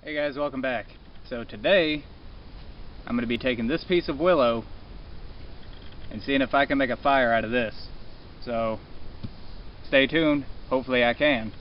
Hey guys, welcome back. So today I'm going to be taking this piece of willow and seeing if I can make a fire out of this. So stay tuned, hopefully I can.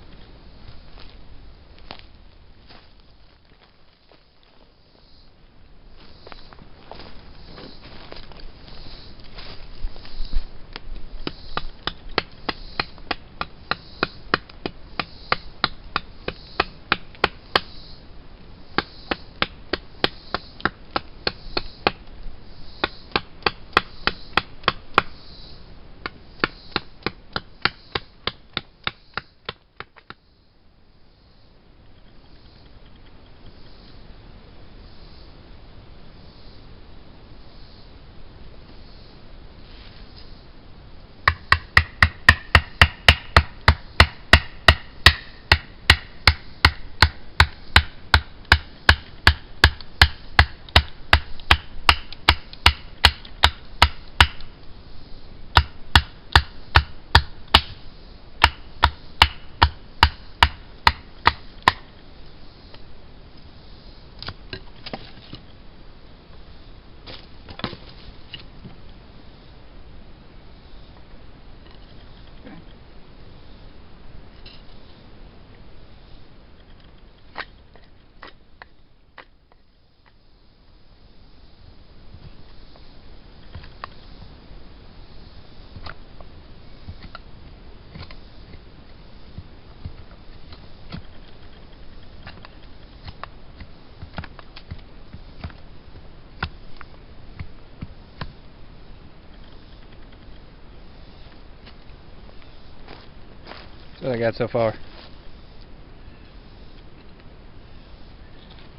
That's what I got so far.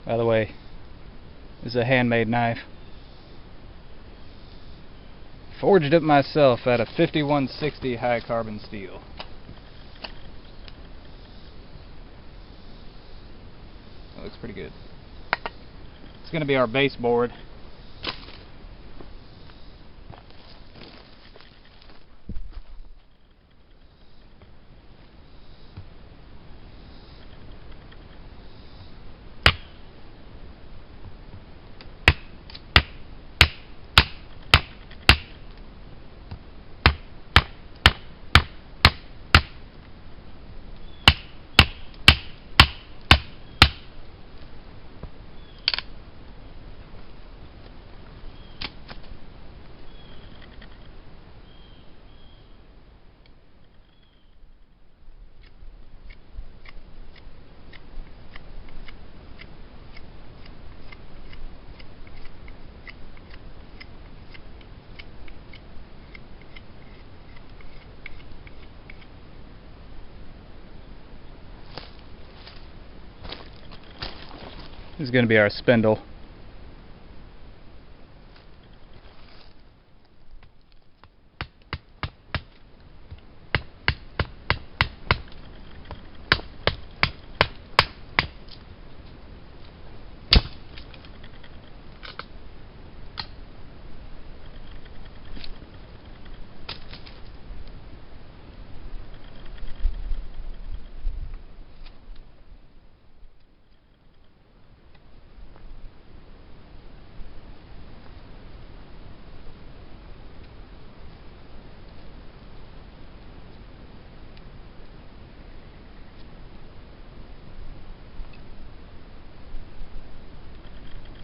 By the way, this is a handmade knife. Forged it myself out of 5160 high carbon steel. That looks pretty good. It's going to be our baseboard. This is going to be our spindle.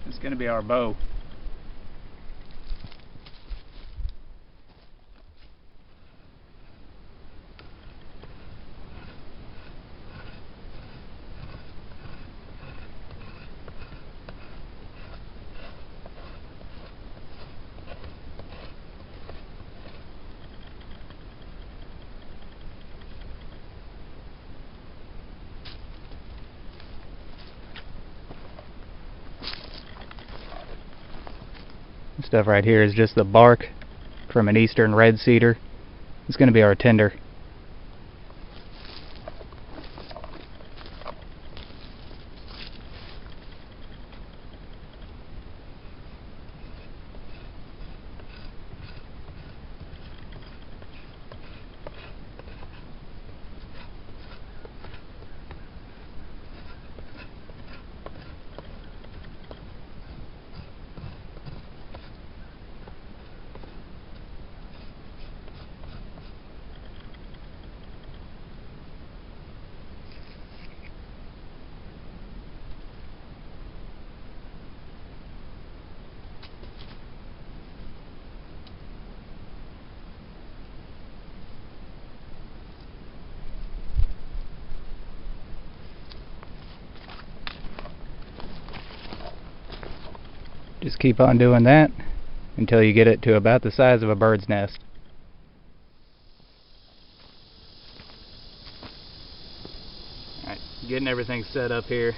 It's going to be our bow. This stuff right here is just the bark from an eastern red cedar. It's going to be our tinder. Just keep on doing that until you get it to about the size of a bird's nest. Alright, getting everything set up here.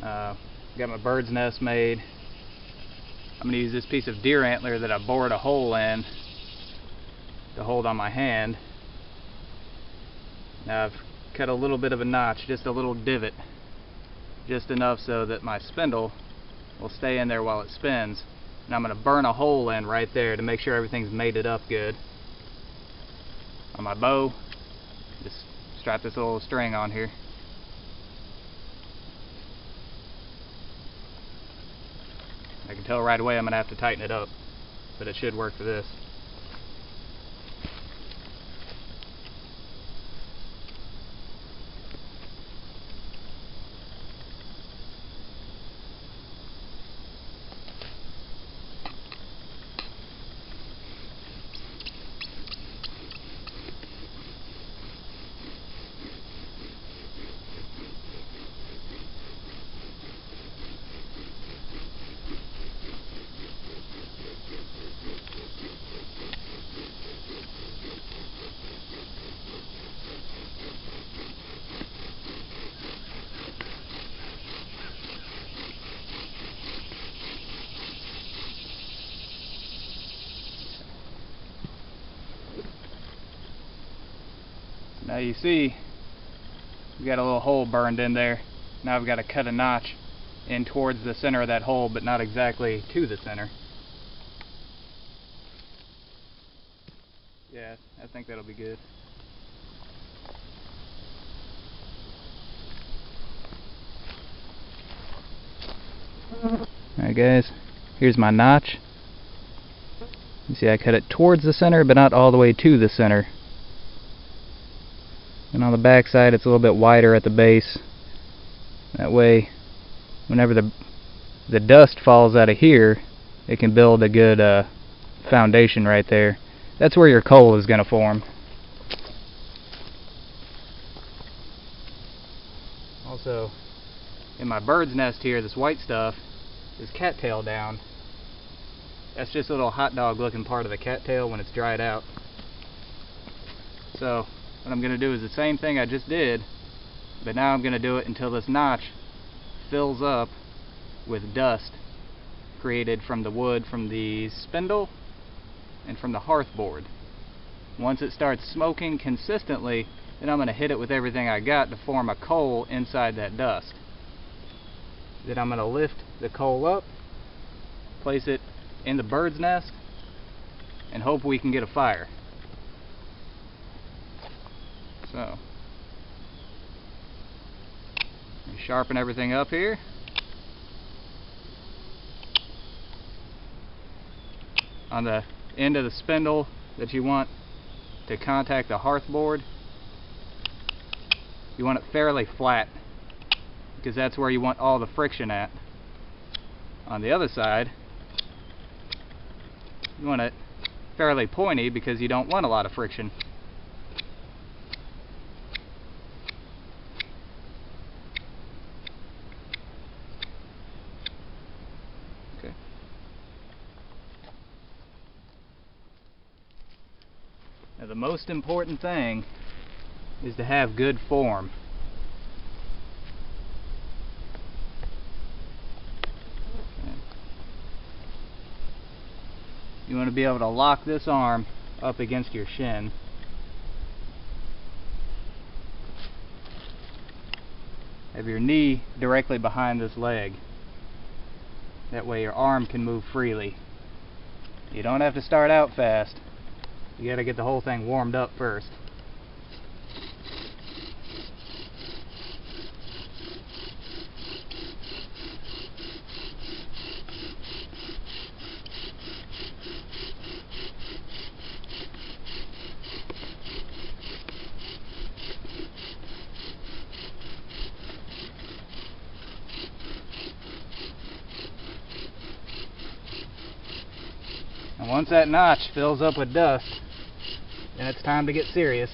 Got my bird's nest made. I'm going to use this piece of deer antler that I bored a hole in to hold on my hand. Now I've cut a little bit of a notch, just a little divot, just enough so that my spindle will stay in there while it spins. And I'm going to burn a hole in right there to make sure everything's mated up good. On my bow, just strap this little string on here. I can tell right away I'm going to have to tighten it up, but it should work for this. Now you see, we got a little hole burned in there. Now I've got to cut a notch in towards the center of that hole, but not exactly to the center. Yeah, I think that'll be good. Alright guys, here's my notch. You see I cut it towards the center, but not all the way to the center. And on the back side it's a little bit wider at the base. That way, whenever the dust falls out of here, it can build a good foundation right there. That's where your coal is going to form. Also, in my bird's nest here, this white stuff is cattail down. That's just a little hot dog looking part of the cattail when it's dried out. So what I'm going to do is the same thing I just did, but now I'm going to do it until this notch fills up with dust created from the wood from the spindle and from the hearth board. Once it starts smoking consistently, then I'm going to hit it with everything I got to form a coal inside that dust. Then I'm going to lift the coal up, place it in the bird's nest, and hope we can get a fire. So, sharpen everything up here. On the end of the spindle that you want to contact the hearth board, you want it fairly flat, because that's where you want all the friction at. On the other side, you want it fairly pointy because you don't want a lot of friction. Okay. Now the most important thing is to have good form. You want to be able to lock this arm up against your shin. Have your knee directly behind this leg. That way your arm can move freely. You don't have to start out fast. You got to get the whole thing warmed up first. And once that notch fills up with dust, then it's time to get serious.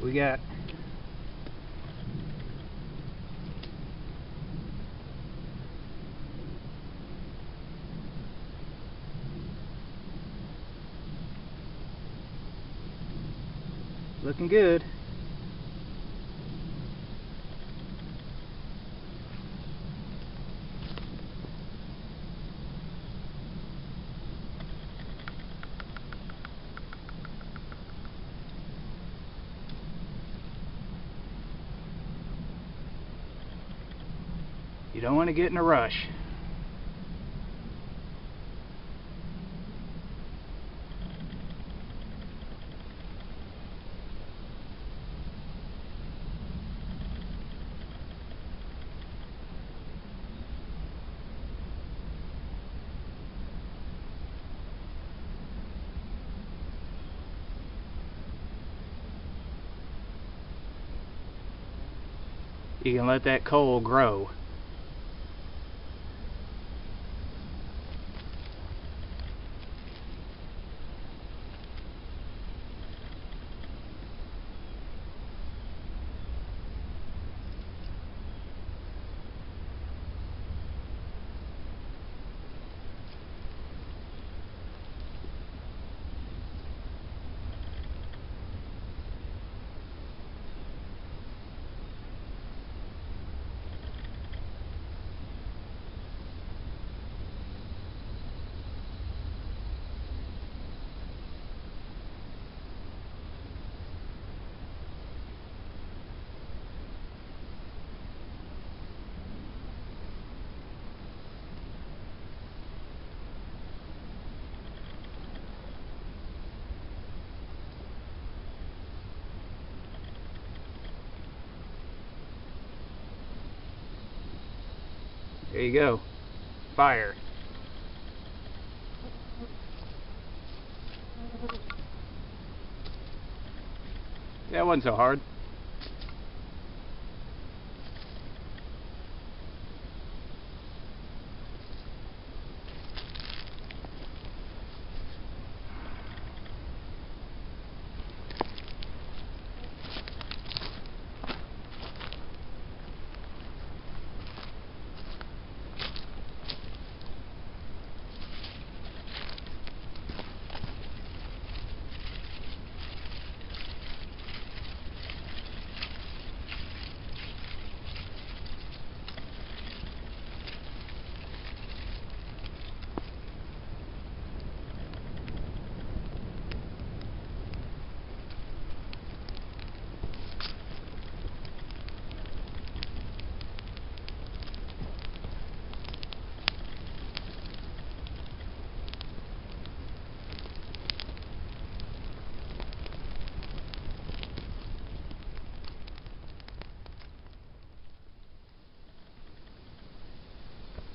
we got. Looking good. You don't want to get in a rush. You can let that coal grow. There you go. Fire. Yeah, it wasn't so hard.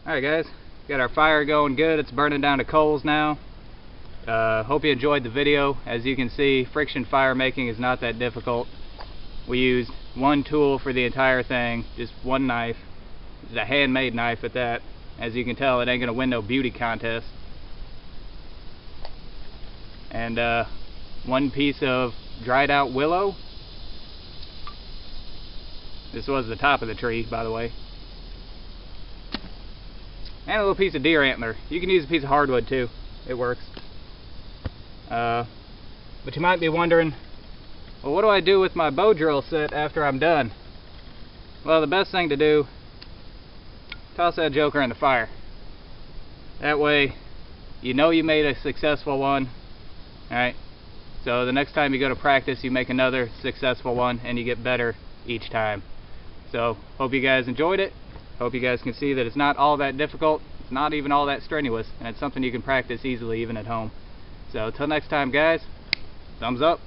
Alright guys, got our fire going good. It's burning down to coals now. Hope you enjoyed the video. As you can see, friction fire making is not that difficult. We used one tool for the entire thing, just one knife. It's a handmade knife at that. As you can tell, it ain't gonna win no beauty contest. And one piece of dried out willow. This was the top of the tree, by the way. And a little piece of deer antler. You can use a piece of hardwood too. It works. But you might be wondering, well, what do I do with my bow drill set after I'm done? Well, the best thing to do, toss that joker in the fire. That way, you know you made a successful one. Alright? So the next time you go to practice, you make another successful one, and you get better each time. So, hope you guys enjoyed it. Hope you guys can see that it's not all that difficult, it's not even all that strenuous, and it's something you can practice easily even at home. So, till next time guys, thumbs up.